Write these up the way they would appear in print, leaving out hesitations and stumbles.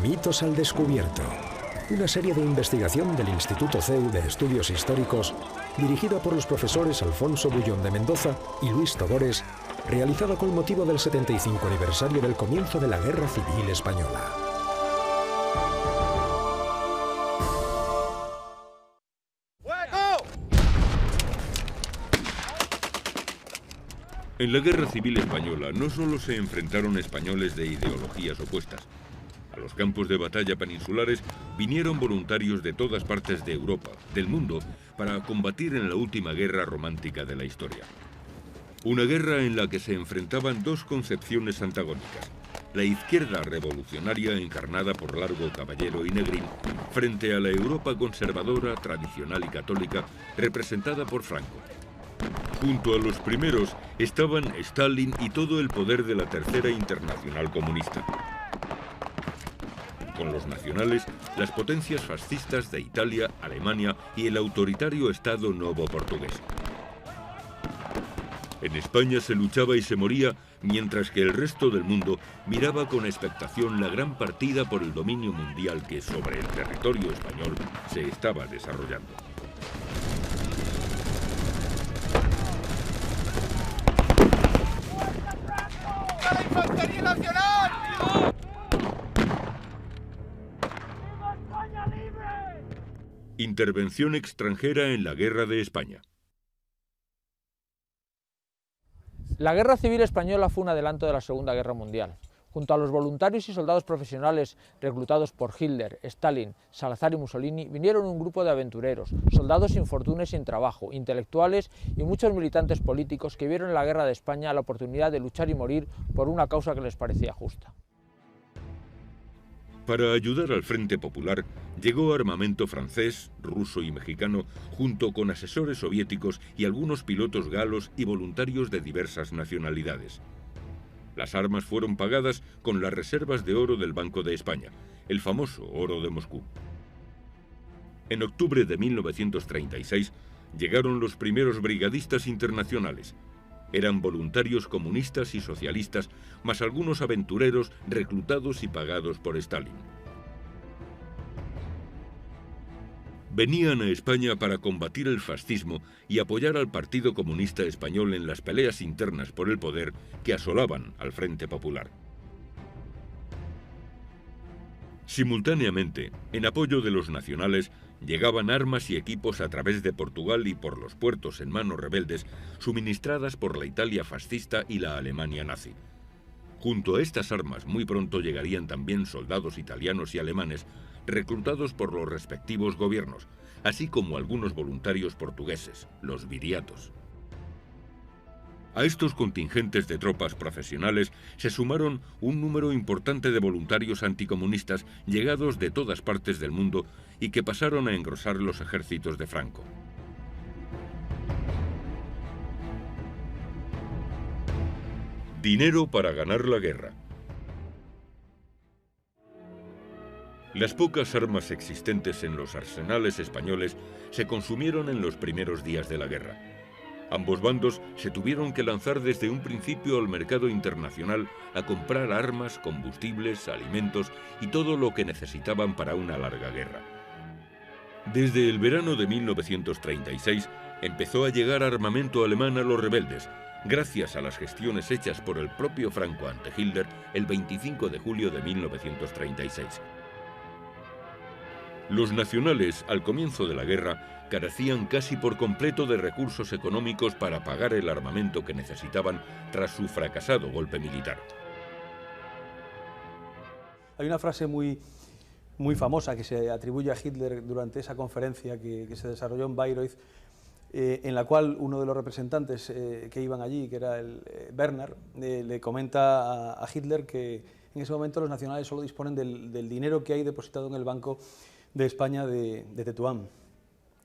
Mitos al descubierto. Una serie de investigación del Instituto CEU de Estudios Históricos, dirigida por los profesores Alfonso Bullón de Mendoza y Luis Togores, realizada con motivo del 75 aniversario del comienzo de la Guerra Civil Española. En la Guerra Civil Española no solo se enfrentaron españoles de ideologías opuestas. A los campos de batalla peninsulares vinieron voluntarios de todas partes de Europa, del mundo, para combatir en la última guerra romántica de la historia. Una guerra en la que se enfrentaban dos concepciones antagónicas. La izquierda revolucionaria encarnada por Largo, Caballero y Negrín, frente a la Europa conservadora, tradicional y católica, representada por Franco. Junto a los primeros estaban Stalin y todo el poder de la Tercera Internacional Comunista. Con los nacionales, las potencias fascistas de Italia, Alemania y el autoritario Estado Novo portugués. En España se luchaba y se moría, mientras que el resto del mundo miraba con expectación la gran partida por el dominio mundial que sobre el territorio español se estaba desarrollando. ¡La infantería nacional! Intervención extranjera en la Guerra de España. La Guerra Civil Española fue un adelanto de la Segunda Guerra Mundial. Junto a los voluntarios y soldados profesionales reclutados por Hitler, Stalin, Salazar y Mussolini, vinieron un grupo de aventureros, soldados sin fortuna y sin trabajo, intelectuales y muchos militantes políticos que vieron en la Guerra de España la oportunidad de luchar y morir por una causa que les parecía justa. Para ayudar al Frente Popular, llegó armamento francés, ruso y mexicano, junto con asesores soviéticos y algunos pilotos galos y voluntarios de diversas nacionalidades. Las armas fueron pagadas con las reservas de oro del Banco de España, el famoso oro de Moscú. En octubre de 1936 llegaron los primeros brigadistas internacionales. Eran voluntarios comunistas y socialistas, más algunos aventureros reclutados y pagados por Stalin. Venían a España para combatir el fascismo y apoyar al Partido Comunista Español en las peleas internas por el poder que asolaban al Frente Popular. Simultáneamente, en apoyo de los nacionales, llegaban armas y equipos a través de Portugal y por los puertos en manos rebeldes, suministradas por la Italia fascista y la Alemania nazi. Junto a estas armas muy pronto llegarían también soldados italianos y alemanes, reclutados por los respectivos gobiernos, así como algunos voluntarios portugueses, los viriatos. A estos contingentes de tropas profesionales se sumaron un número importante de voluntarios anticomunistas llegados de todas partes del mundo y que pasaron a engrosar los ejércitos de Franco. Dinero para ganar la guerra. Las pocas armas existentes en los arsenales españoles se consumieron en los primeros días de la guerra. Ambos bandos se tuvieron que lanzar desde un principio al mercado internacional a comprar armas, combustibles, alimentos y todo lo que necesitaban para una larga guerra. Desde el verano de 1936 empezó a llegar armamento alemán a los rebeldes, gracias a las gestiones hechas por el propio Franco ante Hitler el 25 de julio de 1936. Los nacionales, al comienzo de la guerra, carecían casi por completo de recursos económicos para pagar el armamento que necesitaban tras su fracasado golpe militar. Hay una frase muy famosa que se atribuye a Hitler durante esa conferencia que se desarrolló en Bayreuth, en la cual uno de los representantes que iban allí, que era el Bernard, le comenta a Hitler que en ese momento los nacionales solo disponen del dinero que hay depositado en el Banco de España de Tetuán,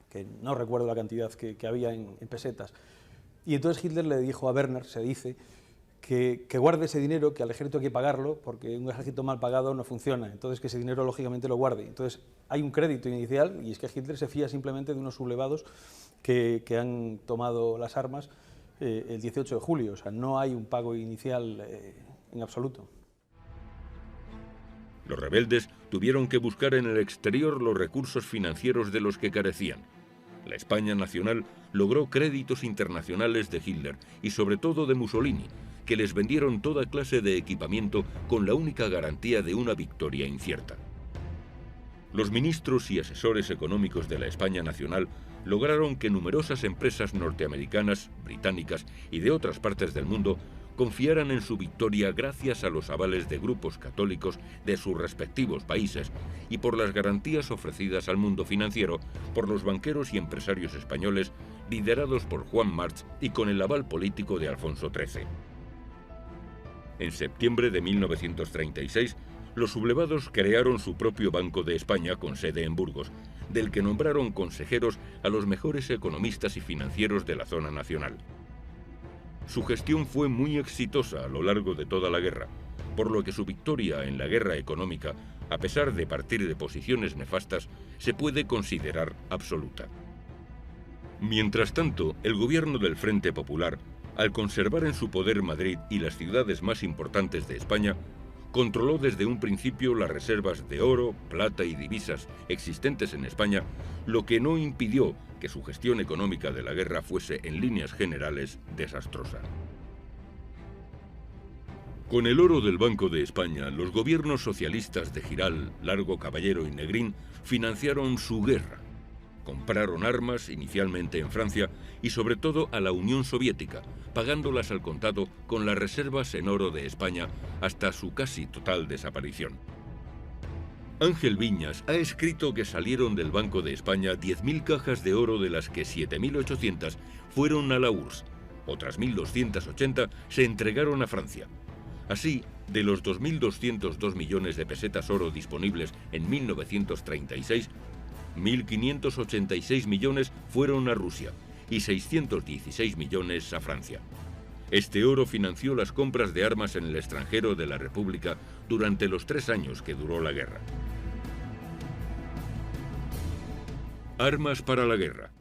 que no recuerdo la cantidad que había en pesetas. Y entonces Hitler le dijo a Bernard, se dice, que guarde ese dinero, que al ejército hay que pagarlo, porque un ejército mal pagado no funciona, entonces que ese dinero lógicamente lo guarde. Entonces hay un crédito inicial, y es que Hitler se fía simplemente de unos sublevados que han tomado las armas el 18 de julio, o sea, no hay un pago inicial en absoluto. Los rebeldes tuvieron que buscar en el exterior los recursos financieros de los que carecían. La España nacional logró créditos internacionales de Hitler y sobre todo de Mussolini, que les vendieron toda clase de equipamiento con la única garantía de una victoria incierta. Los ministros y asesores económicos de la España nacional lograron que numerosas empresas norteamericanas, británicas y de otras partes del mundo confiaran en su victoria gracias a los avales de grupos católicos de sus respectivos países y por las garantías ofrecidas al mundo financiero por los banqueros y empresarios españoles liderados por Juan March y con el aval político de Alfonso XIII. En septiembre de 1936, los sublevados crearon su propio Banco de España con sede en Burgos, del que nombraron consejeros a los mejores economistas y financieros de la zona nacional. Su gestión fue muy exitosa a lo largo de toda la guerra, por lo que su victoria en la guerra económica, a pesar de partir de posiciones nefastas, se puede considerar absoluta. Mientras tanto, el gobierno del Frente Popular, al conservar en su poder Madrid y las ciudades más importantes de España, controló desde un principio las reservas de oro, plata y divisas existentes en España, lo que no impidió que su gestión económica de la guerra fuese en líneas generales desastrosa. Con el oro del Banco de España, los gobiernos socialistas de Giral, Largo Caballero y Negrín financiaron su guerra. Compraron armas, inicialmente en Francia, y sobre todo a la Unión Soviética, pagándolas al contado con las reservas en oro de España hasta su casi total desaparición. Ángel Viñas ha escrito que salieron del Banco de España 10.000 cajas de oro, de las que 7.800 fueron a la URSS, otras 1.280 se entregaron a Francia. Así, de los 2.202 millones de pesetas oro disponibles en 1936, 1.586 millones fueron a Rusia y 616 millones a Francia. Este oro financió las compras de armas en el extranjero de la República durante los 3 años que duró la guerra. Armas para la guerra.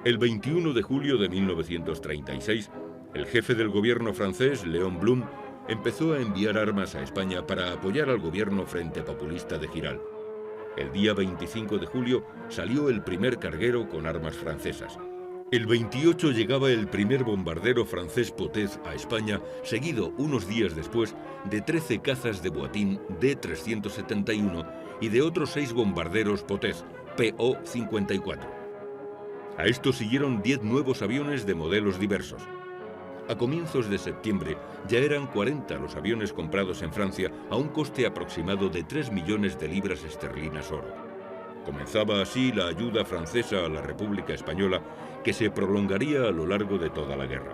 El 21 de julio de 1936, el jefe del gobierno francés, Léon Blum, empezó a enviar armas a España para apoyar al gobierno Frente Populista de Giral. El día 25 de julio salió el primer carguero con armas francesas. El 28 llegaba el primer bombardero francés Potez a España, seguido unos días después de 13 cazas de Boatín D-371 y de otros 6 bombarderos Potez PO-54. A esto siguieron 10 nuevos aviones de modelos diversos. A comienzos de septiembre ya eran 40 los aviones comprados en Francia a un coste aproximado de 3 millones de libras esterlinas oro. Comenzaba así la ayuda francesa a la República Española, que se prolongaría a lo largo de toda la guerra.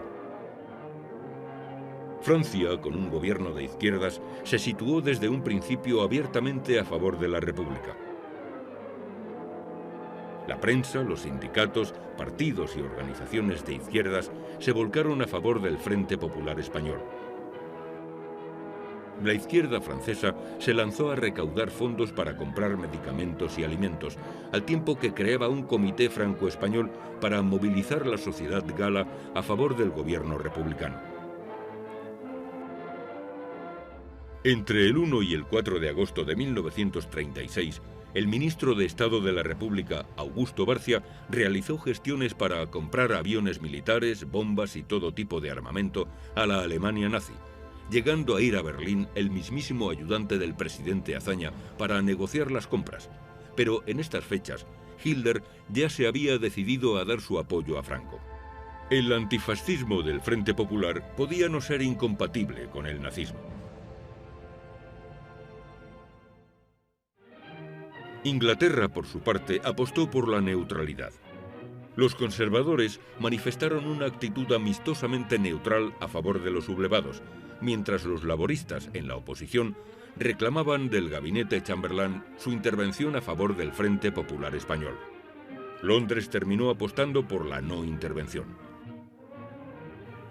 Francia, con un gobierno de izquierdas, se situó desde un principio abiertamente a favor de la República. La prensa, los sindicatos, partidos y organizaciones de izquierdas se volcaron a favor del Frente Popular Español. La izquierda francesa se lanzó a recaudar fondos para comprar medicamentos y alimentos, al tiempo que creaba un comité franco-español para movilizar la sociedad gala a favor del gobierno republicano. Entre el 1 y el 4 de agosto de 1936, el ministro de Estado de la República, Augusto Barcia, realizó gestiones para comprar aviones militares, bombas y todo tipo de armamento a la Alemania nazi, llegando a ir a Berlín el mismísimo ayudante del presidente Azaña para negociar las compras. Pero en estas fechas, Hitler ya se había decidido a dar su apoyo a Franco. El antifascismo del Frente Popular podía no ser incompatible con el nazismo. Inglaterra, por su parte, apostó por la neutralidad. Los conservadores manifestaron una actitud amistosamente neutral a favor de los sublevados, mientras los laboristas, en la oposición, reclamaban del gabinete Chamberlain su intervención a favor del Frente Popular Español. Londres terminó apostando por la no intervención.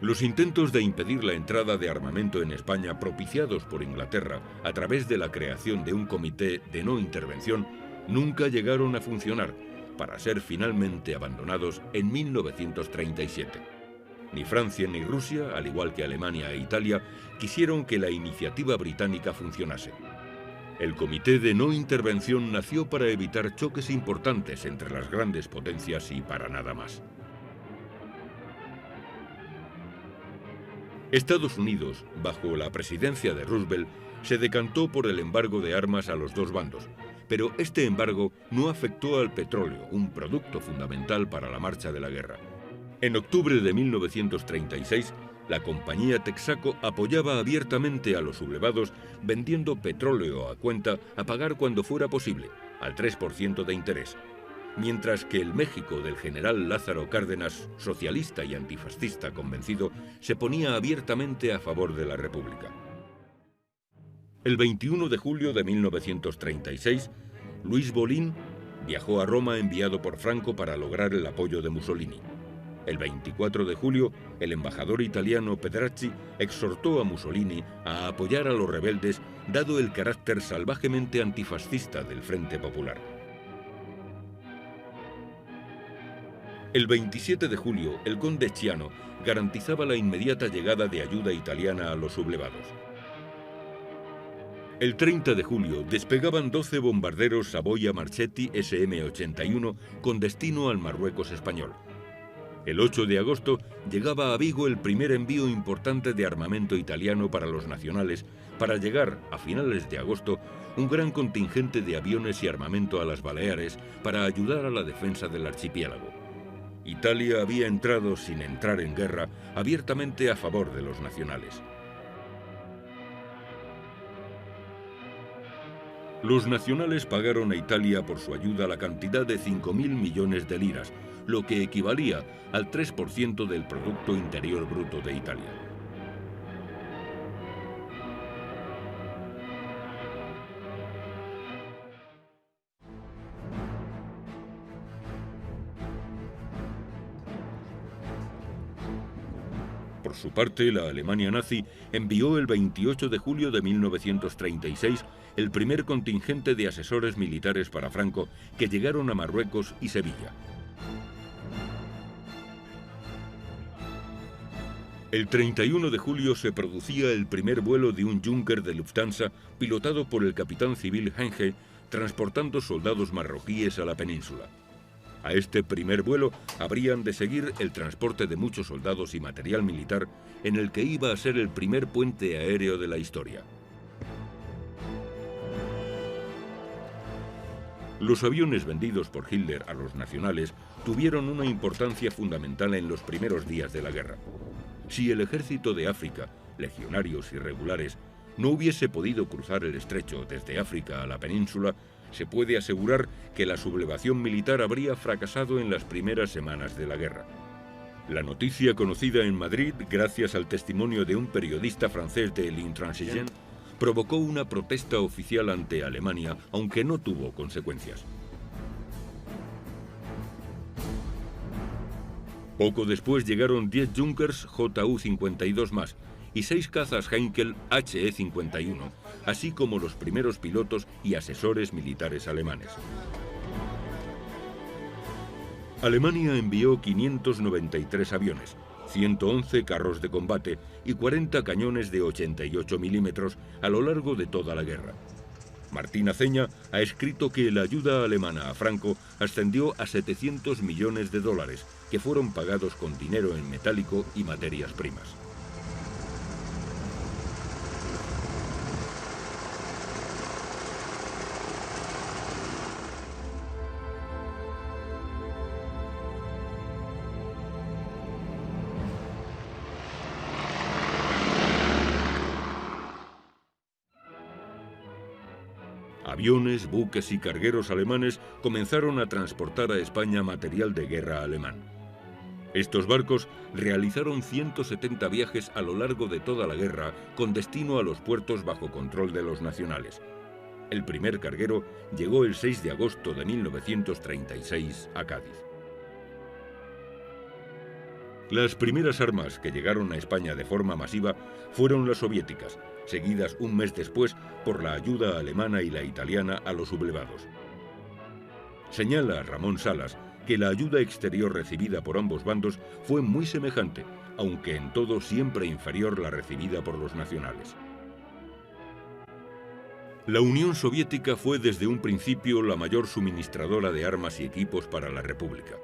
Los intentos de impedir la entrada de armamento en España, propiciados por Inglaterra a través de la creación de un comité de no intervención, nunca llegaron a funcionar, para ser finalmente abandonados en 1937. Ni Francia ni Rusia, al igual que Alemania e Italia, quisieron que la iniciativa británica funcionase. El Comité de No Intervención nació para evitar choques importantes entre las grandes potencias y para nada más. Estados Unidos, bajo la presidencia de Roosevelt, se decantó por el embargo de armas a los dos bandos, pero este embargo no afectó al petróleo, un producto fundamental para la marcha de la guerra. En octubre de 1936, la compañía Texaco apoyaba abiertamente a los sublevados vendiendo petróleo a cuenta a pagar cuando fuera posible, al 3% de interés, mientras que el México del general Lázaro Cárdenas, socialista y antifascista convencido, se ponía abiertamente a favor de la República. El 21 de julio de 1936, Luis Bolín viajó a Roma enviado por Franco para lograr el apoyo de Mussolini. El 24 de julio, el embajador italiano Pedrazzi exhortó a Mussolini a apoyar a los rebeldes, dado el carácter salvajemente antifascista del Frente Popular. El 27 de julio, el conde Chiano garantizaba la inmediata llegada de ayuda italiana a los sublevados. El 30 de julio despegaban 12 bombarderos Savoia Marchetti SM-81 con destino al Marruecos español. El 8 de agosto llegaba a Vigo el primer envío importante de armamento italiano para los nacionales, para llegar, a finales de agosto, un gran contingente de aviones y armamento a las Baleares para ayudar a la defensa del archipiélago. Italia había entrado, sin entrar en guerra, abiertamente a favor de los nacionales. Los nacionales pagaron a Italia por su ayuda la cantidad de 5.000 millones de liras, lo que equivalía al 3% del Producto Interior Bruto de Italia. Por su parte, la Alemania nazi envió el 28 de julio de 1936 el primer contingente de asesores militares para Franco que llegaron a Marruecos y Sevilla. El 31 de julio se producía el primer vuelo de un Junker de Lufthansa pilotado por el capitán civil Henge, transportando soldados marroquíes a la península. A este primer vuelo habrían de seguir el transporte de muchos soldados y material militar en el que iba a ser el primer puente aéreo de la historia. Los aviones vendidos por Hitler a los nacionales tuvieron una importancia fundamental en los primeros días de la guerra. Si el ejército de África, legionarios irregulares, no hubiese podido cruzar el estrecho desde África a la península, se puede asegurar que la sublevación militar habría fracasado en las primeras semanas de la guerra. La noticia conocida en Madrid, gracias al testimonio de un periodista francés de L'Intransigeant, provocó una protesta oficial ante Alemania, aunque no tuvo consecuencias. Poco después llegaron 10 Junkers Ju-52 más y 6 cazas Heinkel He-51, así como los primeros pilotos y asesores militares alemanes. Alemania envió 593 aviones, 111 carros de combate y 40 cañones de 88 milímetros a lo largo de toda la guerra. Martín Aceña ha escrito que la ayuda alemana a Franco ascendió a 700 millones de dólares, que fueron pagados con dinero en metálico y materias primas. Aviones, buques y cargueros alemanes comenzaron a transportar a España material de guerra alemán. Estos barcos realizaron 170 viajes a lo largo de toda la guerra con destino a los puertos bajo control de los nacionales. El primer carguero llegó el 6 de agosto de 1936 a Cádiz. Las primeras armas que llegaron a España de forma masiva fueron las soviéticas, seguidas un mes después por la ayuda alemana y la italiana a los sublevados. Señala Ramón Salas que la ayuda exterior recibida por ambos bandos fue muy semejante, aunque en todo siempre inferior la recibida por los nacionales. La Unión Soviética fue desde un principio la mayor suministradora de armas y equipos para la República.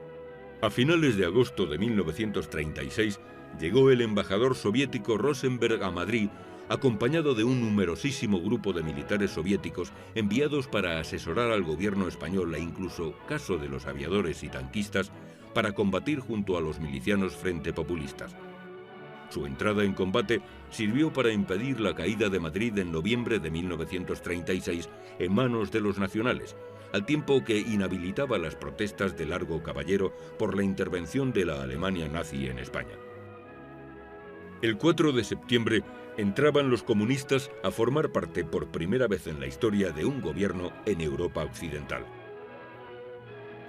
A finales de agosto de 1936 llegó el embajador soviético Rosenberg a Madrid, acompañado de un numerosísimo grupo de militares soviéticos enviados para asesorar al gobierno español e incluso, caso de los aviadores y tanquistas, para combatir junto a los milicianos frente populistas. Su entrada en combate sirvió para impedir la caída de Madrid en noviembre de 1936 en manos de los nacionales, al tiempo que inhabilitaba las protestas de Largo Caballero por la intervención de la Alemania nazi en España. El 4 de septiembre entraban los comunistas a formar parte por primera vez en la historia de un gobierno en Europa occidental.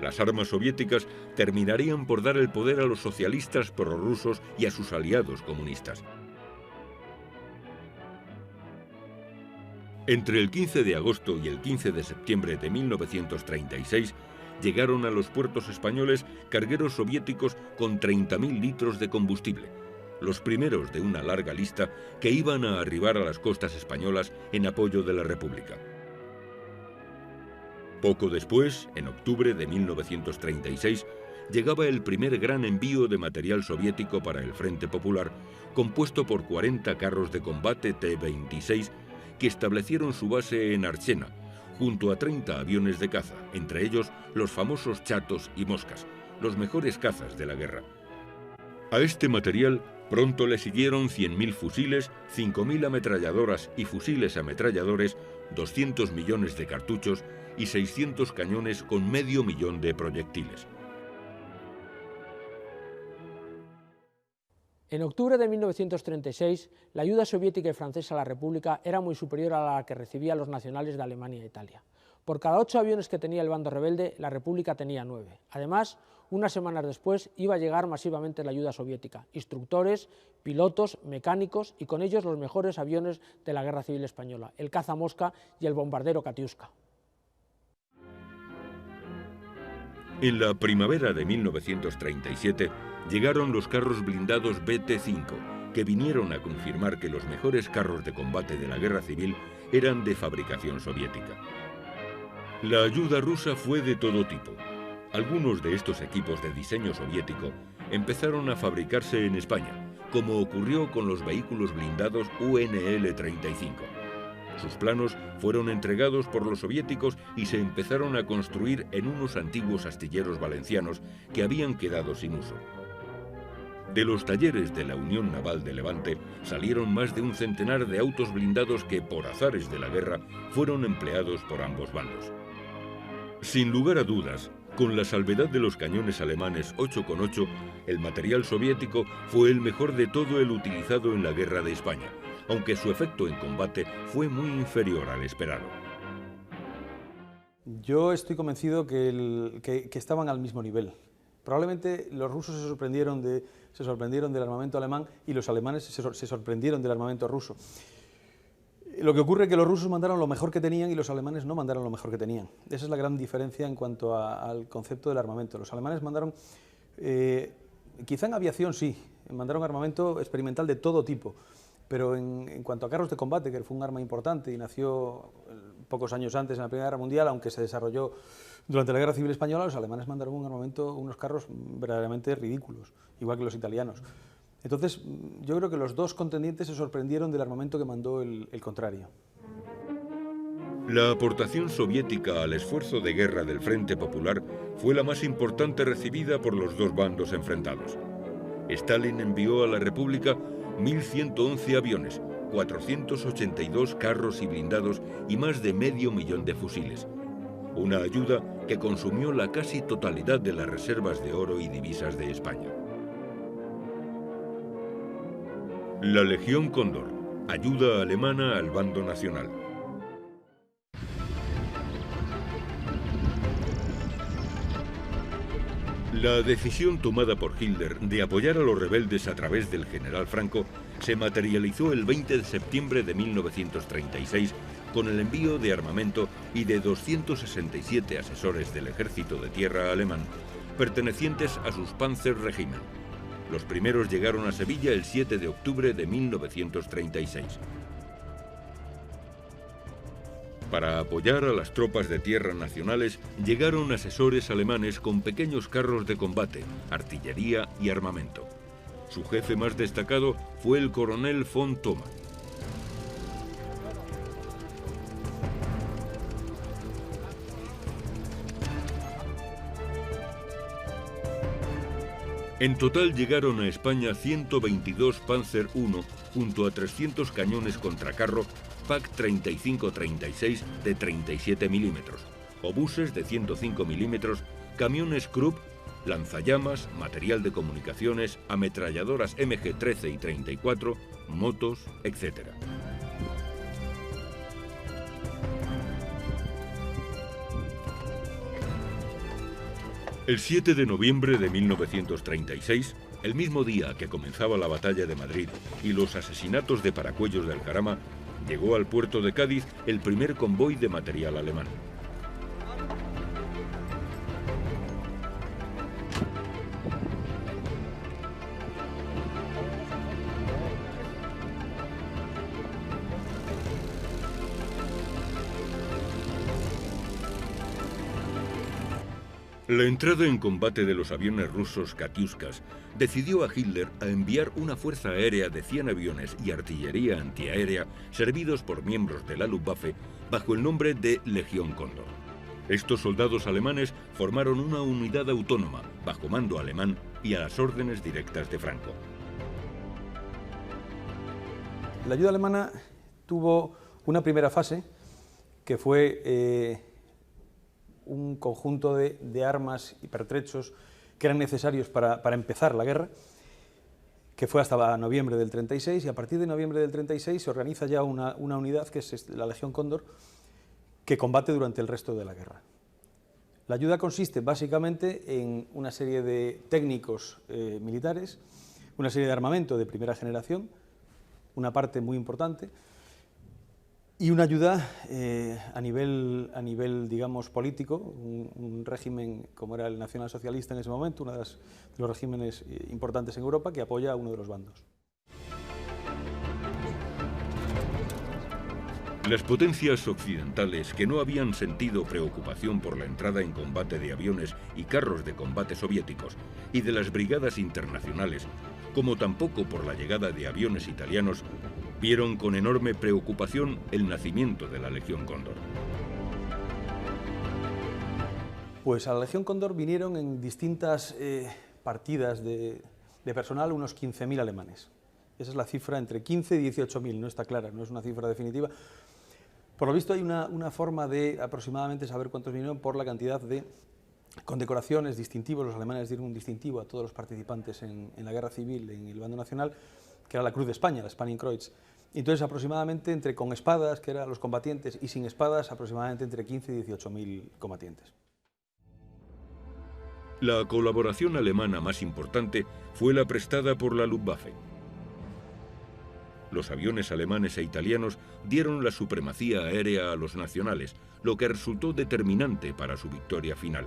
Las armas soviéticas terminarían por dar el poder a los socialistas prorrusos y a sus aliados comunistas. Entre el 15 de agosto y el 15 de septiembre de 1936 llegaron a los puertos españoles cargueros soviéticos con 30.000 litros de combustible, los primeros de una larga lista que iban a arribar a las costas españolas en apoyo de la República. Poco después, en octubre de 1936, llegaba el primer gran envío de material soviético para el Frente Popular, compuesto por 40 carros de combate T-26 que establecieron su base en Archena, junto a 30 aviones de caza, entre ellos los famosos Chatos y Moscas, los mejores cazas de la guerra. A este material pronto le siguieron 100.000 fusiles, 5.000 ametralladoras y fusiles ametralladores, 200 millones de cartuchos y 600 cañones con 500.000 de proyectiles. En octubre de 1936, la ayuda soviética y francesa a la República era muy superior a la que recibían los nacionales de Alemania e Italia. Por cada 8 aviones que tenía el bando rebelde, la República tenía 9. Además, unas semanas después iba a llegar masivamente la ayuda soviética, instructores, pilotos, mecánicos y con ellos los mejores aviones de la Guerra Civil Española, el caza Mosca y el bombardero Katiuska. En la primavera de 1937 llegaron los carros blindados BT-5, que vinieron a confirmar que los mejores carros de combate de la Guerra Civil eran de fabricación soviética. La ayuda rusa fue de todo tipo. Algunos de estos equipos de diseño soviético empezaron a fabricarse en España, como ocurrió con los vehículos blindados UNL-35. Sus planos fueron entregados por los soviéticos y se empezaron a construir en unos antiguos astilleros valencianos que habían quedado sin uso. De los talleres de la Unión Naval de Levante salieron más de un centenar de autos blindados que, por azares de la guerra, fueron empleados por ambos bandos. Sin lugar a dudas, con la salvedad de los cañones alemanes 8,8, el material soviético fue el mejor de todo el utilizado en la Guerra de España, aunque su efecto en combate fue muy inferior al esperado. Yo estoy convencido que estaban al mismo nivel. Probablemente los rusos se sorprendieron del armamento alemán y los alemanes se sorprendieron del armamento ruso. Lo que ocurre es que los rusos mandaron lo mejor que tenían y los alemanes no mandaron lo mejor que tenían. Esa es la gran diferencia en cuanto al concepto del armamento. Los alemanes mandaron, quizá en aviación sí, mandaron armamento experimental de todo tipo, pero en cuanto a carros de combate, que fue un arma importante y nació pocos años antes en la Primera Guerra Mundial, aunque se desarrolló durante la Guerra Civil Española, los alemanes mandaron un armamento, unos carros verdaderamente ridículos, igual que los italianos. Entonces, yo creo que los dos contendientes se sorprendieron del armamento que mandó el contrario. La aportación soviética al esfuerzo de guerra del Frente Popular fue la más importante recibida por los dos bandos enfrentados. Stalin envió a la República 1.111 aviones, 482 carros y blindados y más de 500.000 de fusiles. Una ayuda que consumió la casi totalidad de las reservas de oro y divisas de España. La Legión Cóndor, ayuda alemana al bando nacional. La decisión tomada por Hitler de apoyar a los rebeldes a través del general Franco se materializó el 20 de septiembre de 1936 con el envío de armamento y de 267 asesores del ejército de tierra alemán pertenecientes a sus Panzerregiment. Los primeros llegaron a Sevilla el 7 de octubre de 1936. Para apoyar a las tropas de tierra nacionales, llegaron asesores alemanes con pequeños carros de combate, artillería y armamento. Su jefe más destacado fue el coronel von Thoma. En total llegaron a España 122 Panzer I junto a 300 cañones contracarro PaK 35-36 de 37 milímetros, obuses de 105 milímetros, camiones Krupp, lanzallamas, material de comunicaciones, ametralladoras MG-13 y 34, motos, etc. El 7 de noviembre de 1936, el mismo día que comenzaba la batalla de Madrid y los asesinatos de Paracuellos del Jarama, llegó al puerto de Cádiz el primer convoy de material alemán. La entrada en combate de los aviones rusos Katyuskas decidió a Hitler a enviar una fuerza aérea de 100 aviones y artillería antiaérea servidos por miembros de la Luftwaffe bajo el nombre de Legión Cóndor. Estos soldados alemanes formaron una unidad autónoma bajo mando alemán y a las órdenes directas de Franco. La ayuda alemana tuvo una primera fase que fue un conjunto de armas y pertrechos que eran necesarios para empezar la guerra, que fue hasta noviembre del 36, y a partir de noviembre del 36 se organiza ya una unidad, que es la Legión Cóndor, que combate durante el resto de la guerra. La ayuda consiste básicamente en una serie de técnicos militares, una serie de armamento de primera generación, una parte muy importante, y una ayuda a nivel, digamos, político, un régimen como era el nacionalsocialista en ese momento, uno de los regímenes importantes en Europa, que apoya a uno de los bandos. Las potencias occidentales, que no habían sentido preocupación por la entrada en combate de aviones y carros de combate soviéticos y de las brigadas internacionales, como tampoco por la llegada de aviones italianos, vieron con enorme preocupación el nacimiento de la Legión Cóndor. Pues a la Legión Cóndor vinieron en distintas partidas de personal unos 15.000 alemanes. Esa es la cifra, entre 15 y 18.000, no está clara, no es una cifra definitiva. Por lo visto hay una forma de aproximadamente saber cuántos vinieron por la cantidad de condecoraciones, distintivos. Los alemanes dieron un distintivo a todos los participantes en la guerra civil en el bando nacional, que era la Cruz de España, la Spanningkreuz. Entonces, aproximadamente con espadas, que eran los combatientes, y sin espadas, aproximadamente entre 15 y 18.000 combatientes. La colaboración alemana más importante fue la prestada por la Luftwaffe. Los aviones alemanes e italianos dieron la supremacía aérea a los nacionales, lo que resultó determinante para su victoria final.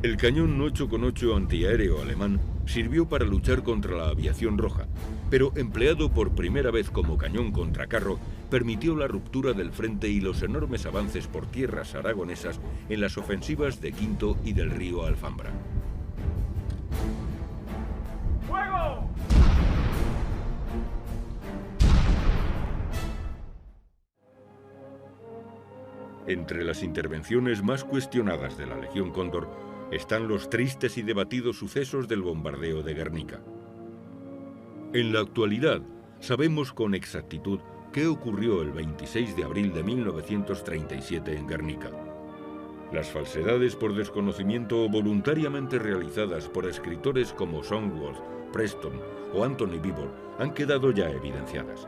El cañón 8,8 antiaéreo alemán sirvió para luchar contra la aviación roja, pero empleado por primera vez como cañón contracarro, permitió la ruptura del frente y los enormes avances por tierras aragonesas en las ofensivas de Quinto y del río Alfambra. ¡Fuego! Entre las intervenciones más cuestionadas de la Legión Cóndor están los tristes y debatidos sucesos del bombardeo de Guernica. En la actualidad, sabemos con exactitud qué ocurrió el 26 de abril de 1937 en Guernica. Las falsedades por desconocimiento voluntariamente realizadas por escritores como Songwolf, Preston o Anthony Beevor han quedado ya evidenciadas.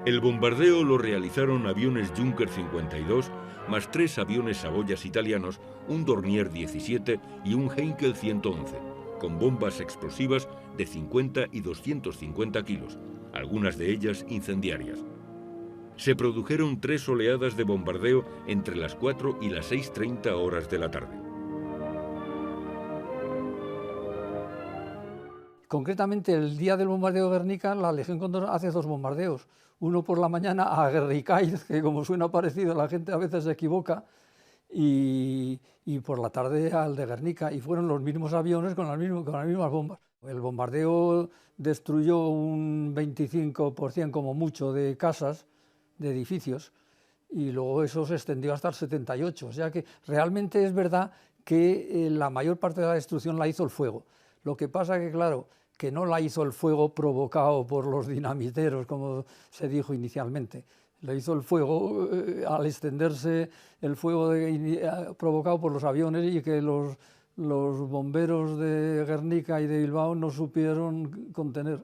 El bombardeo lo realizaron aviones Junker 52, más 3 aviones Saboyas italianos, un Dornier 17 y un Heinkel 111, con bombas explosivas de 50 y 250 kilos, algunas de ellas incendiarias. se produjeron 3 oleadas de bombardeo entre las 4 y las 6:30 horas de la tarde. Concretamente, el día del bombardeo de Guernica, la Legión Cóndor hace 2 bombardeos. Uno por la mañana a Guernicaiz, que como suena parecido, la gente a veces se equivoca, y por la tarde al de Guernica, y fueron los mismos aviones con las mismas bombas. El bombardeo destruyó un 25% como mucho de casas, de edificios, y luego eso se extendió hasta el 78. O sea que realmente es verdad que la mayor parte de la destrucción la hizo el fuego. Lo que pasa que, claro, que no la hizo el fuego provocado por los dinamiteros, como se dijo inicialmente. La hizo el fuego al extenderse el fuego provocado por los aviones, y que los bomberos de Guernica y de Bilbao no supieron contener,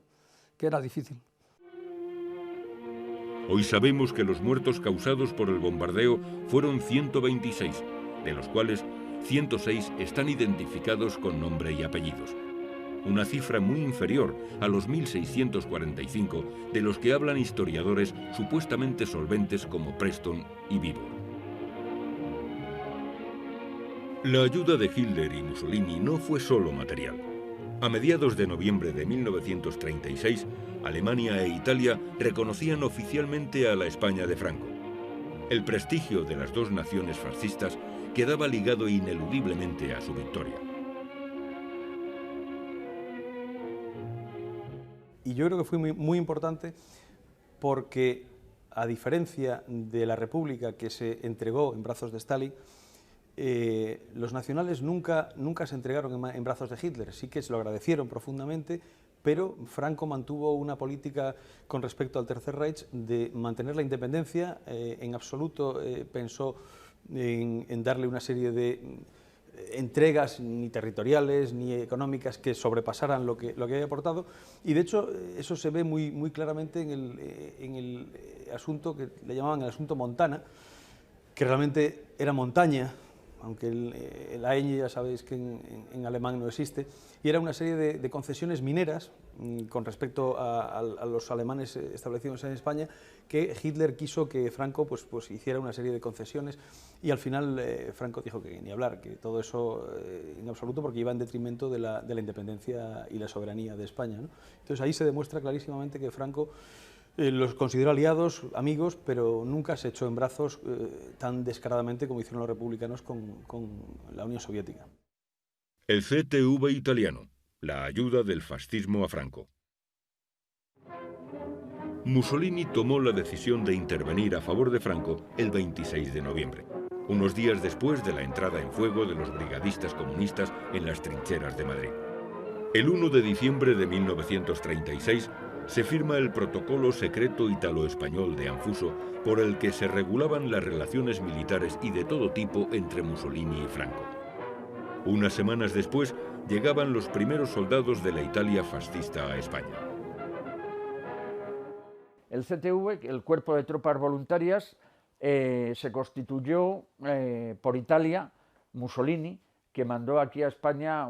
que era difícil. Hoy sabemos que los muertos causados por el bombardeo fueron 126, de los cuales 106 están identificados con nombre y apellidos. Una cifra muy inferior a los 1.645 de los que hablan historiadores supuestamente solventes como Preston y Bibor. La ayuda de Hitler y Mussolini no fue solo material. A mediados de noviembre de 1936, Alemania e Italia reconocían oficialmente a la España de Franco. El prestigio de las 2 naciones fascistas quedaba ligado ineludiblemente a su victoria. Y yo creo que fue muy importante porque, a diferencia de la República que se entregó en brazos de Stalin, los nacionales nunca se entregaron en brazos de Hitler. Sí que se lo agradecieron profundamente, pero Franco mantuvo una política con respecto al Tercer Reich de mantener la independencia. En absoluto pensó en darle una serie de entregas ni territoriales ni económicas que sobrepasaran lo que había aportado, y de hecho eso se ve muy claramente en el asunto que le llamaban el asunto Montana, que realmente era montaña, aunque la ñ ya sabéis que en alemán no existe, y era una serie de concesiones mineras con respecto a los alemanes establecidos en España, que Hitler quiso que Franco pues hiciera una serie de concesiones, y al final Franco dijo que ni hablar, que todo eso en absoluto, porque iba en detrimento de la independencia y la soberanía de España, ¿no? Entonces ahí se demuestra clarísimamente que Franco los consideró aliados, amigos, pero nunca se echó en brazos tan descaradamente como hicieron los republicanos con la Unión Soviética. El CTV italiano, la ayuda del fascismo a Franco. Mussolini tomó la decisión de intervenir a favor de Franco el 26 de noviembre, unos días después de la entrada en fuego de los brigadistas comunistas en las trincheras de Madrid. El 1 de diciembre de 1936 se firma el protocolo secreto italo-español de Anfuso, por el que se regulaban las relaciones militares y de todo tipo entre Mussolini y Franco. Unas semanas después llegaban los primeros soldados de la Italia fascista a España. El CTV, el Cuerpo de Tropas Voluntarias, se constituyó por Italia, Mussolini, que mandó aquí a España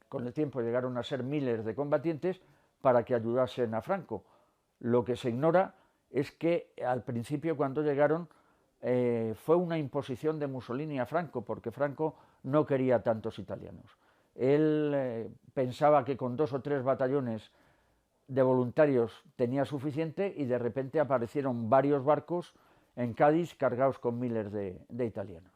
con el tiempo llegaron a ser miles de combatientes para que ayudasen a Franco. Lo que se ignora es que al principio, cuando llegaron, fue una imposición de Mussolini a Franco, porque Franco no quería tantos italianos. Él pensaba que con 2 o 3 batallones de voluntarios tenía suficiente, y de repente aparecieron varios barcos en Cádiz cargados con miles de italianos.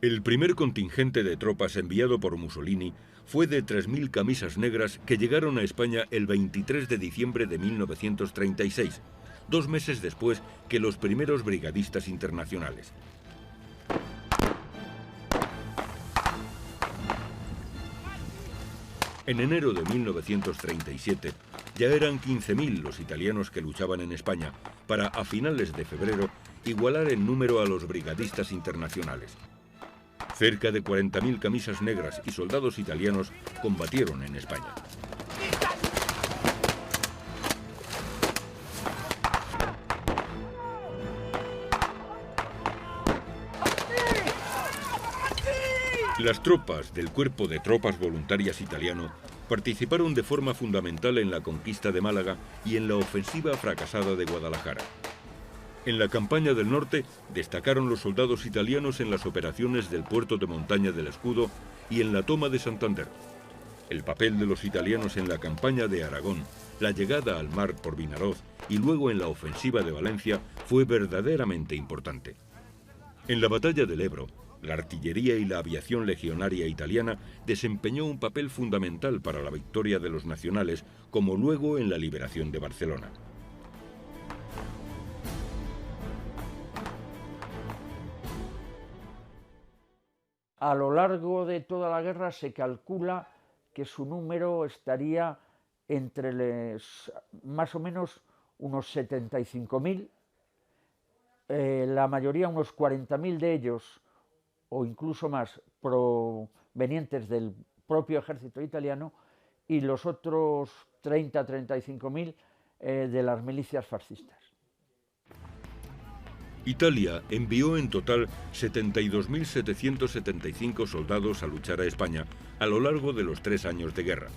El primer contingente de tropas enviado por Mussolini fue de 3.000 camisas negras que llegaron a España el 23 de diciembre de 1936, 2 meses después que los primeros brigadistas internacionales. En enero de 1937 ya eran 15.000 los italianos que luchaban en España, para a finales de febrero igualar en número a los brigadistas internacionales. Cerca de 40.000 camisas negras y soldados italianos combatieron en España. Las tropas del Cuerpo de Tropas Voluntarias italiano participaron de forma fundamental en la conquista de Málaga y en la ofensiva fracasada de Guadalajara. En la campaña del norte destacaron los soldados italianos en las operaciones del puerto de Montaña del Escudo y en la toma de Santander. El papel de los italianos en la campaña de Aragón, la llegada al mar por Vinaroz y luego en la ofensiva de Valencia fue verdaderamente importante. En la batalla del Ebro, la artillería y la aviación legionaria italiana desempeñó un papel fundamental para la victoria de los nacionales, como luego en la liberación de Barcelona. A lo largo de toda la guerra se calcula que su número estaría entre más o menos unos 75.000, la mayoría, unos 40.000 de ellos, o incluso más, provenientes del propio ejército italiano, y los otros 30-35.000 de las milicias fascistas. Italia envió en total 72.775 soldados a luchar a España a lo largo de los 3 años de guerra,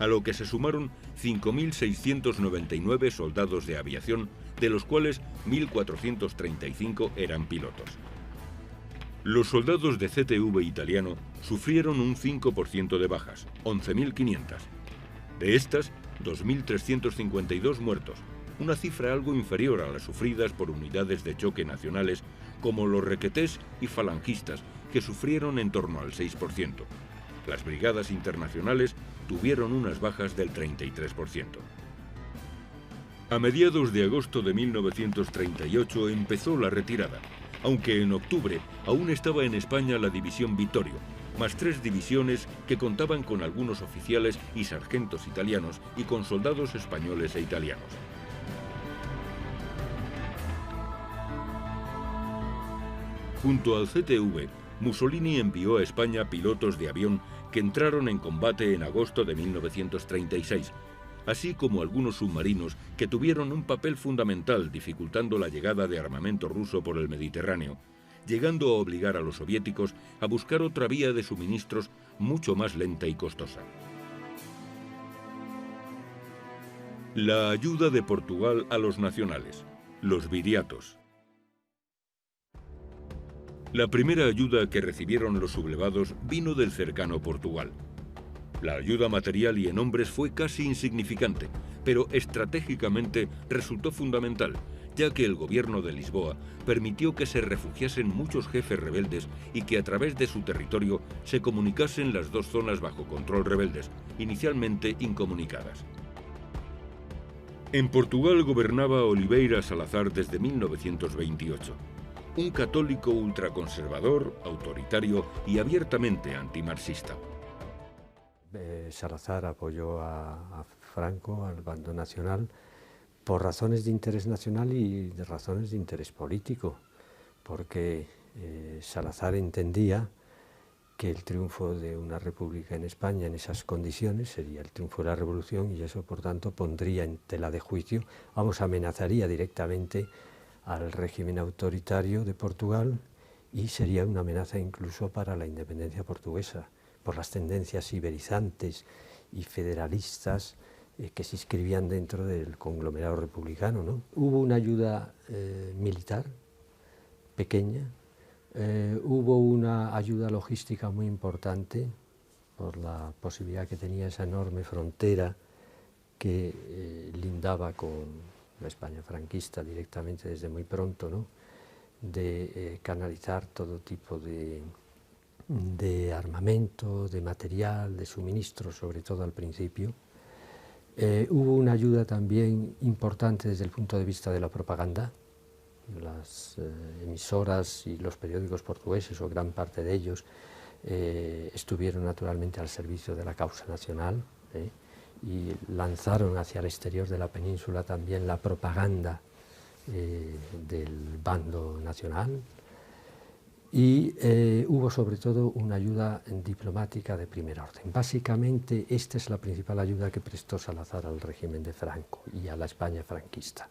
a lo que se sumaron 5.699 soldados de aviación, de los cuales 1.435 eran pilotos. Los soldados de CTV italiano sufrieron un 5% de bajas, 11.500. De estas, 2.352 muertos, una cifra algo inferior a las sufridas por unidades de choque nacionales como los requetés y falangistas, que sufrieron en torno al 6%. Las brigadas internacionales tuvieron unas bajas del 33%. A mediados de agosto de 1938 empezó la retirada, aunque en octubre aún estaba en España la División Vittorio, más 3 divisiones que contaban con algunos oficiales y sargentos italianos y con soldados españoles e italianos. Junto al CTV, Mussolini envió a España pilotos de avión que entraron en combate en agosto de 1936, así como algunos submarinos que tuvieron un papel fundamental dificultando la llegada de armamento ruso por el Mediterráneo, llegando a obligar a los soviéticos a buscar otra vía de suministros mucho más lenta y costosa. La ayuda de Portugal a los nacionales, los viriatos. La primera ayuda que recibieron los sublevados vino del cercano Portugal. La ayuda material y en hombres fue casi insignificante, pero estratégicamente resultó fundamental, ya que el gobierno de Lisboa permitió que se refugiasen muchos jefes rebeldes y que a través de su territorio se comunicasen las 2 zonas bajo control rebeldes, inicialmente incomunicadas. En Portugal gobernaba Oliveira Salazar desde 1928. Un católico ultraconservador, autoritario y abiertamente antimarxista. Salazar apoyó a Franco, al bando nacional, por razones de interés nacional y de razones de interés político, porque Salazar entendía que el triunfo de una república en España en esas condiciones sería el triunfo de la revolución y eso, por tanto, pondría en tela de juicio, amenazaría directamente al régimen autoritario de Portugal y sería una amenaza incluso para la independencia portuguesa, por las tendencias iberizantes y federalistas que se inscribían dentro del conglomerado republicano, ¿no? Hubo una ayuda militar pequeña, hubo una ayuda logística muy importante por la posibilidad que tenía esa enorme frontera que lindaba con la España franquista directamente desde muy pronto, ¿no? De canalizar todo tipo de armamento, de material, de suministro, sobre todo al principio. Hubo una ayuda también importante desde el punto de vista de la propaganda. Las emisoras y los periódicos portugueses, o gran parte de ellos, estuvieron naturalmente al servicio de la causa nacional, y lanzaron hacia el exterior de la península también la propaganda del bando nacional. Y hubo sobre todo una ayuda diplomática de primer orden. Básicamente esta es la principal ayuda que prestó Salazar al régimen de Franco y a la España franquista.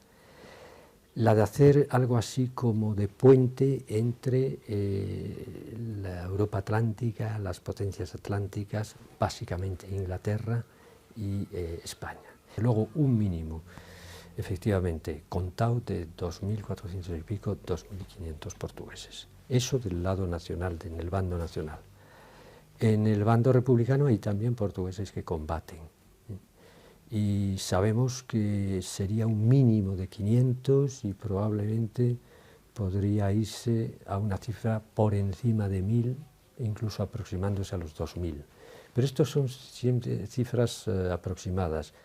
la de hacer algo así como de puente entre la Europa atlántica, las potencias atlánticas, básicamente Inglaterra y España. Luego un mínimo, efectivamente, contado de 2.400 y pico, 2.500 portugueses. Eso del lado nacional, en el bando nacional. En el bando republicano hay también portugueses que combaten. Y sabemos que sería un mínimo de 500 y probablemente podría irse a una cifra por encima de 1.000, incluso aproximándose a los 2.000. Pero estos son siempre cifras aproximadas.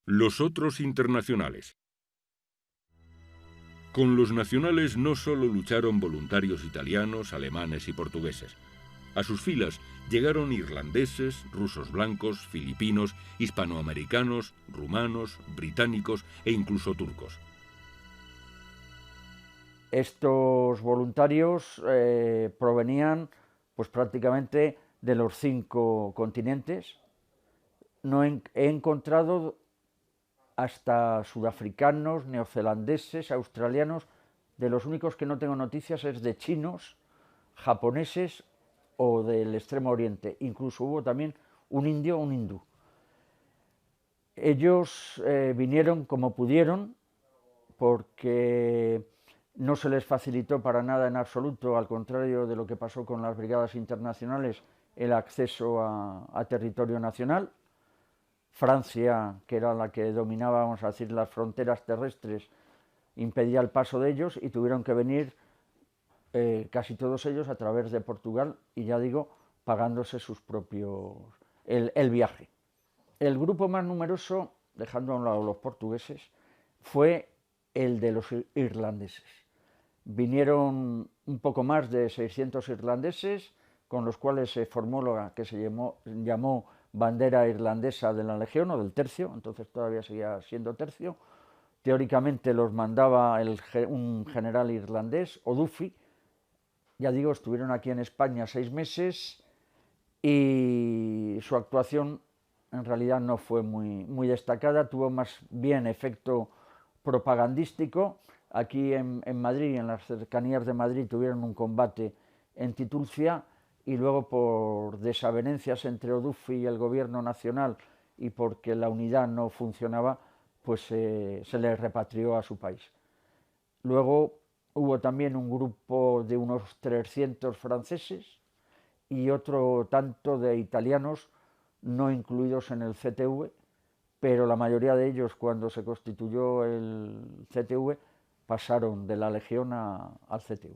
Los otros internacionales. Con los nacionales no solo lucharon voluntarios italianos, alemanes y portugueses. A sus filas llegaron irlandeses, rusos blancos, filipinos, hispanoamericanos, rumanos, británicos e incluso turcos. Estos voluntarios provenían pues prácticamente de los 5 continentes. No he encontrado hasta sudafricanos, neozelandeses, australianos. De los únicos que no tengo noticias es de chinos, japoneses o del Extremo Oriente. Incluso hubo también un indio, un hindú. Ellos vinieron como pudieron, porque no se les facilitó para nada en absoluto, al contrario de lo que pasó con las brigadas internacionales, el acceso a territorio nacional. Francia, que era la que dominaba, vamos a decir, las fronteras terrestres, impedía el paso de ellos y tuvieron que venir casi todos ellos a través de Portugal, y ya digo, pagándose sus propios el viaje. El grupo más numeroso, dejando a un lado los portugueses, fue el de los irlandeses. Vinieron un poco más de 600 irlandeses, con los cuales se formó lo que se llamó bandera irlandesa de la Legión o del Tercio, entonces todavía seguía siendo Tercio. Teóricamente los mandaba un general irlandés, O'Duffy. Ya digo, estuvieron aquí en España 6 meses y su actuación en realidad no fue muy destacada, tuvo más bien efecto propagandístico. Aquí en Madrid, en las cercanías de Madrid, tuvieron un combate en Titulcia y luego, por desavenencias entre O'Duffy y el gobierno nacional y porque la unidad no funcionaba, pues se les repatrió a su país. Luego hubo también un grupo de unos 300 franceses y otro tanto de italianos no incluidos en el CTV, pero la mayoría de ellos, cuando se constituyó el CTV, pasaron de la Legión al CTV.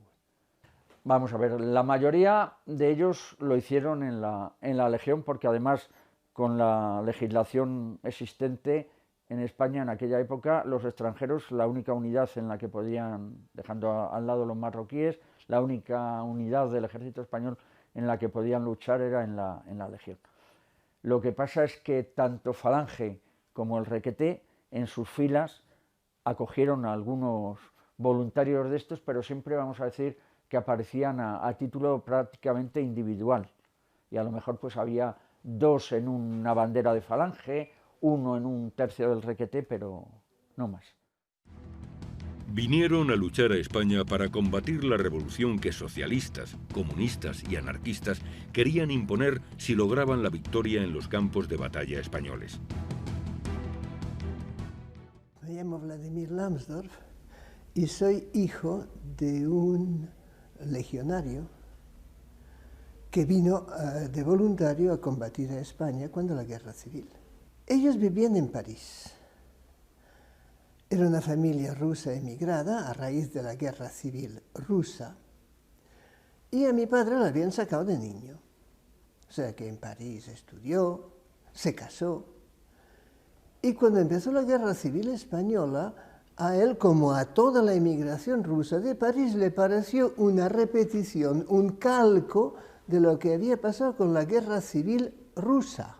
Vamos a ver, la mayoría de ellos lo hicieron en la Legión, porque además, con la legislación existente en España en aquella época, los extranjeros, la única unidad en la que podían, dejando al lado los marroquíes, la única unidad del ejército español en la que podían luchar era en la Legión. Lo que pasa es que tanto Falange como el Requeté, en sus filas, acogieron a algunos voluntarios de estos, pero siempre, vamos a decir, que aparecían a título prácticamente individual. Y a lo mejor pues había 2 en una bandera de Falange, 1 en un tercio del Requeté, pero no más. Vinieron a luchar a España para combatir la revolución que socialistas, comunistas y anarquistas querían imponer si lograban la victoria en los campos de batalla españoles. Me llamo Vladimir Lambsdorff y soy hijo de un legionario que vino de voluntario a combatir a España cuando la guerra civil. Ellos vivían en París. Era una familia rusa emigrada a raíz de la guerra civil rusa. Y a mi padre lo habían sacado de niño. O sea que en París estudió, se casó. Y cuando empezó la guerra civil española, a él, como a toda la emigración rusa de París, le pareció una repetición, un calco de lo que había pasado con la guerra civil rusa.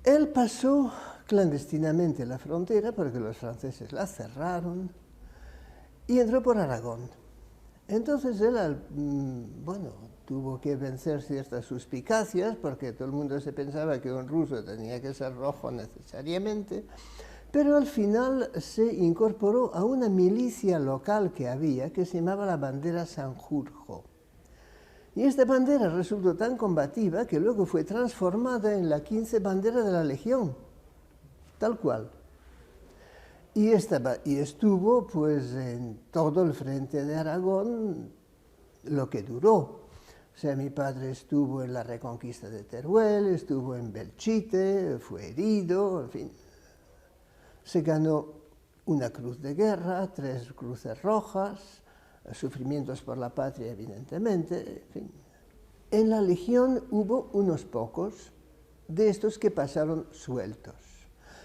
Él pasó clandestinamente la frontera, porque los franceses la cerraron, y entró por Aragón. Entonces él, tuvo que vencer ciertas suspicacias, porque todo el mundo se pensaba que un ruso tenía que ser rojo necesariamente, pero al final se incorporó a una milicia local que había, que se llamaba la Bandera Sanjurjo. Y esta bandera resultó tan combativa que luego fue transformada en la 15 bandera de la Legión, tal cual. Y estuvo pues en todo el frente de Aragón lo que duró. O sea, mi padre estuvo en la reconquista de Teruel, estuvo en Belchite, fue herido, en fin. Se ganó una cruz de guerra, 3 cruces rojas, sufrimientos por la patria, evidentemente, en fin. En la Legión hubo unos pocos de estos que pasaron sueltos,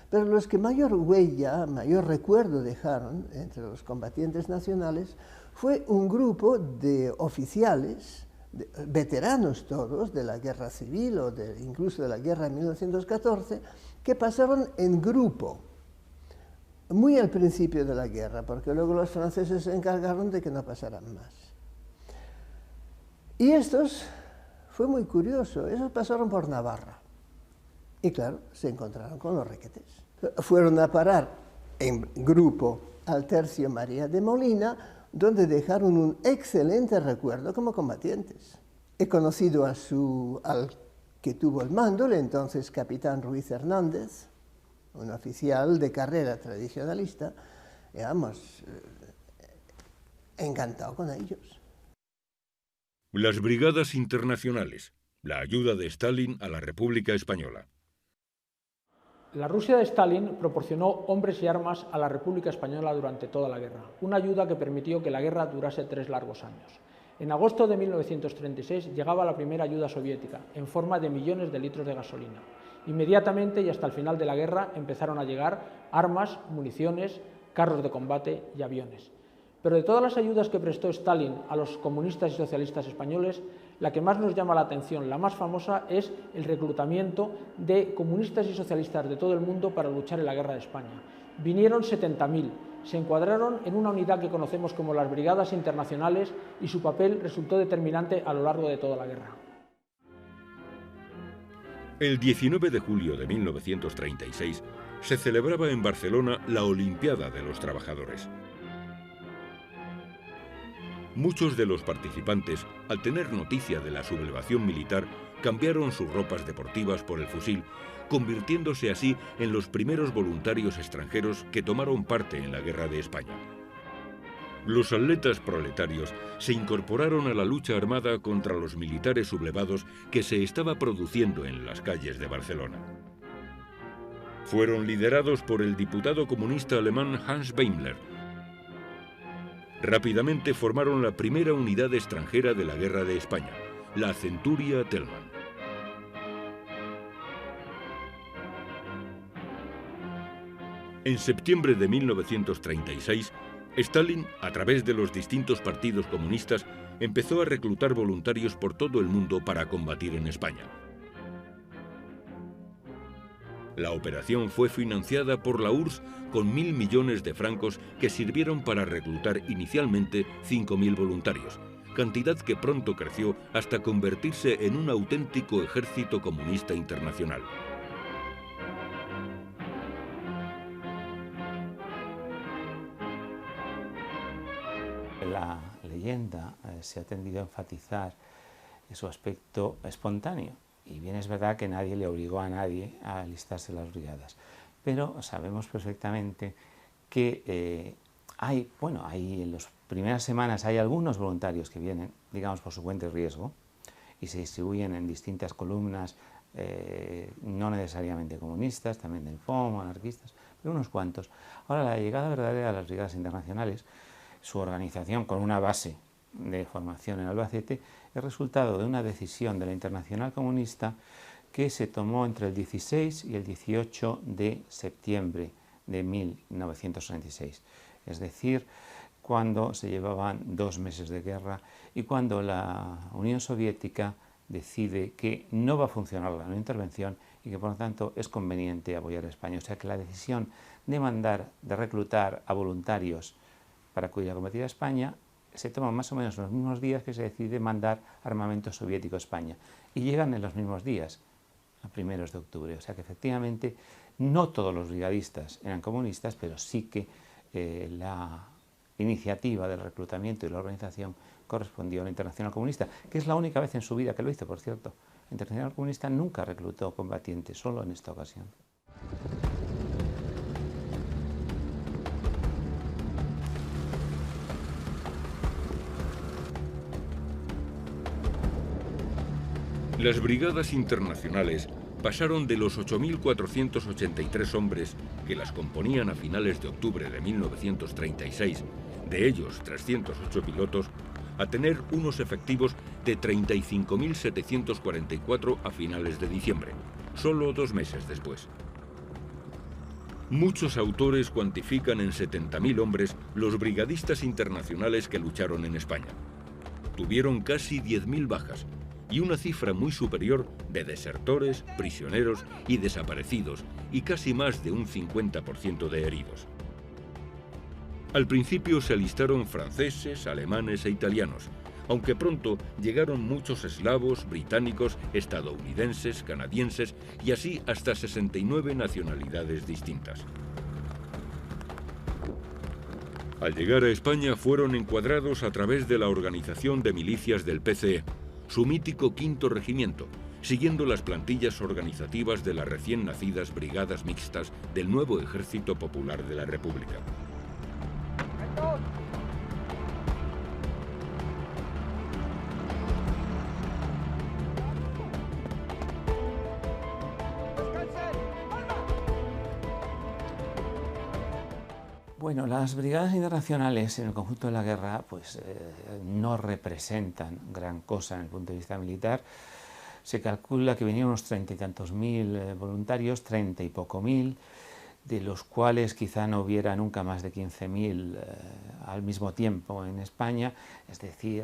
pero los que mayor huella, mayor recuerdo dejaron entre los combatientes nacionales fue un grupo de oficiales, veteranos todos, de la guerra civil o incluso de la guerra de 1914, que pasaron en grupo, muy al principio de la guerra, porque luego los franceses se encargaron de que no pasaran más. Y estos, fue muy curioso, esos pasaron por Navarra. Y claro, se encontraron con los requetés. Fueron a parar en grupo al Tercio María de Molina, donde dejaron un excelente recuerdo como combatientes. He conocido al que tuvo el mando, el entonces capitán Ruiz Hernández, un oficial de carrera tradicionalista, y vamos, encantado con ellos. Las brigadas internacionales, la ayuda de Stalin a la República Española. La Rusia de Stalin proporcionó hombres y armas a la República Española durante toda la guerra, una ayuda que permitió que la guerra durase 3 largos años. En agosto de 1936 llegaba la primera ayuda soviética, en forma de millones de litros de gasolina. Inmediatamente y hasta el final de la guerra empezaron a llegar armas, municiones, carros de combate y aviones. Pero de todas las ayudas que prestó Stalin a los comunistas y socialistas españoles, la que más nos llama la atención, la más famosa, es el reclutamiento de comunistas y socialistas de todo el mundo para luchar en la guerra de España. Vinieron 70.000, se encuadraron en una unidad que conocemos como las Brigadas Internacionales y su papel resultó determinante a lo largo de toda la guerra. El 19 de julio de 1936 se celebraba en Barcelona la Olimpiada de los Trabajadores. Muchos de los participantes, al tener noticia de la sublevación militar, cambiaron sus ropas deportivas por el fusil, convirtiéndose así en los primeros voluntarios extranjeros que tomaron parte en la Guerra de España. Los atletas proletarios se incorporaron a la lucha armada contra los militares sublevados que se estaba produciendo en las calles de Barcelona. Fueron liderados por el diputado comunista alemán Hans Weimler. Rápidamente formaron la primera unidad extranjera de la Guerra de España, la Centuria Thälmann. En septiembre de 1936, Stalin, a través de los distintos partidos comunistas, empezó a reclutar voluntarios por todo el mundo para combatir en España. La operación fue financiada por la URSS con 1.000 millones de francos que sirvieron para reclutar inicialmente 5.000 voluntarios, cantidad que pronto creció hasta convertirse en un auténtico ejército comunista internacional. La leyenda se ha tendido a enfatizar su aspecto espontáneo. Y bien es verdad que nadie le obligó a nadie a alistarse en las brigadas, pero sabemos perfectamente que hay en las primeras semanas hay algunos voluntarios que vienen, digamos, por su cuenta y riesgo y se distribuyen en distintas columnas, no necesariamente comunistas, también del FOM, anarquistas, pero unos cuantos. Ahora, la llegada verdadera a las brigadas internacionales, su organización con una base de formación en Albacete, es resultado de una decisión de la Internacional Comunista que se tomó entre el 16 y el 18 de septiembre de 1936. Es decir, cuando se llevaban 2 meses de guerra y cuando la Unión Soviética decide que no va a funcionar la no intervención y que por lo tanto es conveniente apoyar a España. O sea que la decisión de reclutar a voluntarios para acudir a combatir a España se toma más o menos en los mismos días que se decide mandar armamento soviético a España. Y llegan en los mismos días. a primeros de octubre. O sea que efectivamente no todos los brigadistas eran comunistas, pero sí que la iniciativa del reclutamiento y la organización correspondió a la Internacional Comunista, que es la única vez en su vida que lo hizo, por cierto. La Internacional Comunista nunca reclutó combatientes, solo en esta ocasión. Las brigadas internacionales pasaron de los 8.483 hombres que las componían a finales de octubre de 1936, de ellos 308 pilotos, a tener unos efectivos de 35.744 a finales de diciembre, solo 2 meses después. Muchos autores cuantifican en 70.000 hombres los brigadistas internacionales que lucharon en España. Tuvieron casi 10.000 bajas, y una cifra muy superior de desertores, prisioneros y desaparecidos, y casi más de un 50% de heridos. Al principio se alistaron franceses, alemanes e italianos, aunque pronto llegaron muchos eslavos, británicos, estadounidenses, canadienses y así hasta 69 nacionalidades distintas. Al llegar a España fueron encuadrados a través de la organización de milicias del PCE, su mítico Quinto Regimiento, siguiendo las plantillas organizativas de las recién nacidas brigadas mixtas del nuevo Ejército Popular de la República. Bueno, las brigadas internacionales en el conjunto de la guerra pues, no representan gran cosa en el punto de vista militar. Se calcula que venían unos 30 y tantos mil voluntarios, 30 y poco mil, de los cuales quizá no hubiera nunca más de 15.000 al mismo tiempo en España. Es decir,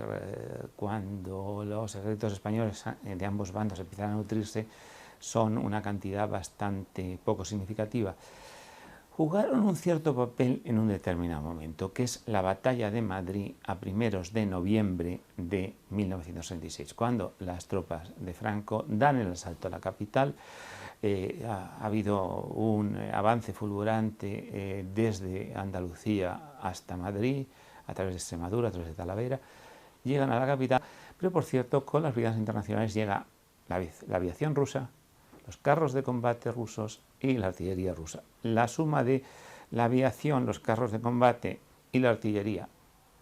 cuando los ejércitos españoles de ambos bandos empiezan a nutrirse, son una cantidad bastante poco significativa. Jugaron un cierto papel en un determinado momento, que es la batalla de Madrid a primeros de noviembre de 1966, cuando las tropas de Franco dan el asalto a la capital. Ha habido un avance fulgurante desde Andalucía hasta Madrid, a través de Extremadura, a través de Talavera, llegan a la capital, pero por cierto, con las brigadas internacionales llega la aviación rusa, los carros de combate rusos y la artillería rusa. La suma de la aviación, los carros de combate y la artillería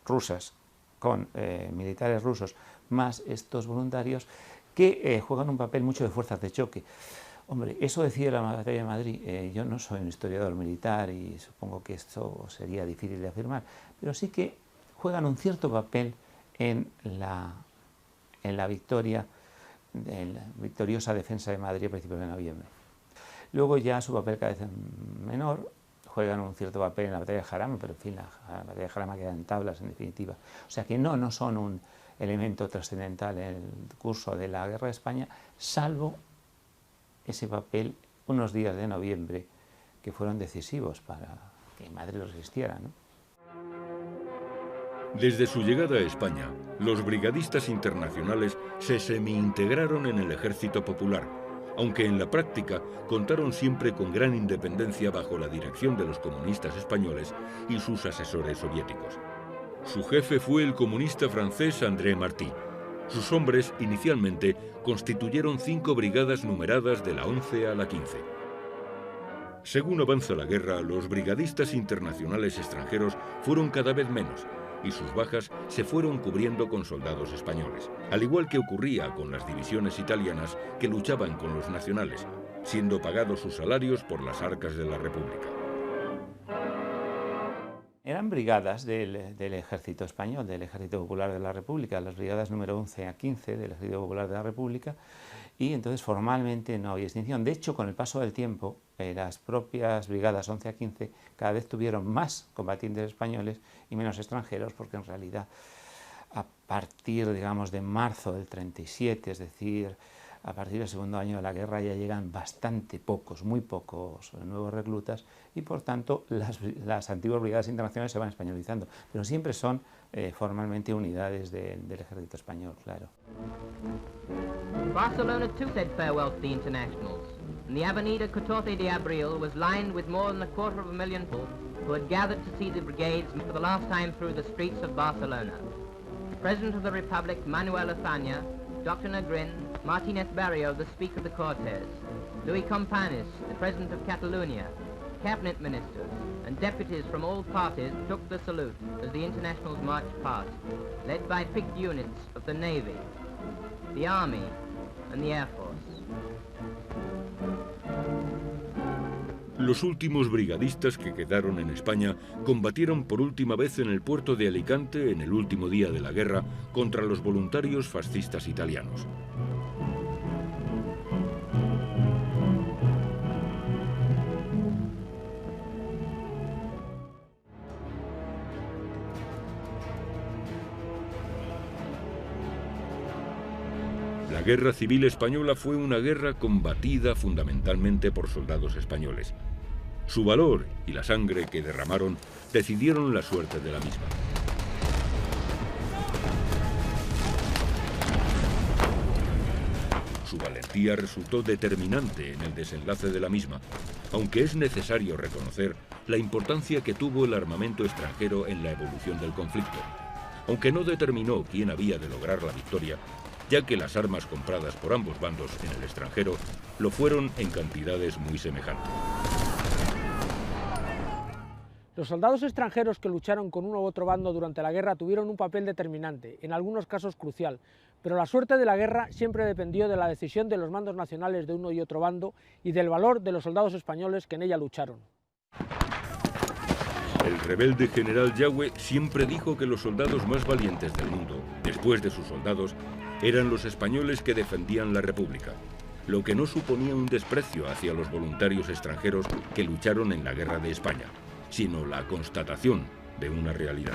rusas con militares rusos, más estos voluntarios, que juegan un papel mucho de fuerzas de choque. Hombre, eso decide la batalla de Madrid. Yo no soy un historiador militar y supongo que esto sería difícil de afirmar, pero sí que juegan un cierto papel en la victoria, en la victoriosa defensa de Madrid a principios de noviembre. Luego ya su papel cada vez menor, juegan un cierto papel en la batalla de Jarama, pero en fin, la batalla de Jarama queda en tablas en definitiva. O sea que no son un elemento trascendental en el curso de la Guerra de España, salvo ese papel unos días de noviembre que fueron decisivos para que Madrid resistiera, ¿no? Desde su llegada a España, los brigadistas internacionales se semi-integraron en el Ejército Popular, aunque en la práctica contaron siempre con gran independencia bajo la dirección de los comunistas españoles y sus asesores soviéticos. Su jefe fue el comunista francés André Marty. Sus hombres, inicialmente, constituyeron 5 brigadas numeradas de la 11 a la 15. Según avanza la guerra, los brigadistas internacionales extranjeros fueron cada vez menos, y sus bajas se fueron cubriendo con soldados españoles, al igual que ocurría con las divisiones italianas que luchaban con los nacionales, siendo pagados sus salarios por las arcas de la República. Eran brigadas del Ejército Español, del Ejército Popular de la República, las brigadas número 11 a 15 del Ejército Popular de la República, y entonces formalmente no había distinción. De hecho, con el paso del tiempo, las propias brigadas 11 a 15 cada vez tuvieron más combatientes españoles y menos extranjeros, porque en realidad a partir, digamos, de marzo del 37, es decir, a partir del segundo año de la guerra ya llegan bastante pocos, muy pocos nuevos reclutas y por tanto las antiguas brigadas internacionales se van españolizando, pero siempre son formalmente unidades del ejército español, claro. Barcelona too said farewell to the internationals, and the Avenida 14 de Abril was lined with more than 250,000 people who had gathered to see the brigades for the last time through the streets of Barcelona. The President of the Republic, Manuel Othanya, Dr. Negrin, Martínez Barrio, the Speaker of the Cortes, Luis Companys, the President of Catalonia, cabinet ministers and deputies from all parties took the salute as the internationals marched past, led by picked units of the Navy, the Army and the Air Force. Los últimos brigadistas que quedaron en España combatieron por última vez en el puerto de Alicante en el último día de la guerra contra los voluntarios fascistas italianos. La Guerra Civil Española fue una guerra combatida fundamentalmente por soldados españoles. Su valor y la sangre que derramaron decidieron la suerte de la misma. Su valentía resultó determinante en el desenlace de la misma, aunque es necesario reconocer la importancia que tuvo el armamento extranjero en la evolución del conflicto, aunque no determinó quién había de lograr la victoria, ya que las armas compradas por ambos bandos en el extranjero lo fueron en cantidades muy semejantes. Los soldados extranjeros que lucharon con uno u otro bando durante la guerra tuvieron un papel determinante, en algunos casos crucial, pero la suerte de la guerra siempre dependió de la decisión de los mandos nacionales de uno y otro bando y del valor de los soldados españoles que en ella lucharon. El rebelde general Yagüe siempre dijo que los soldados más valientes del mundo, después de sus soldados, eran los españoles que defendían la República, lo que no suponía un desprecio hacia los voluntarios extranjeros que lucharon en la Guerra de España, sino la constatación de una realidad.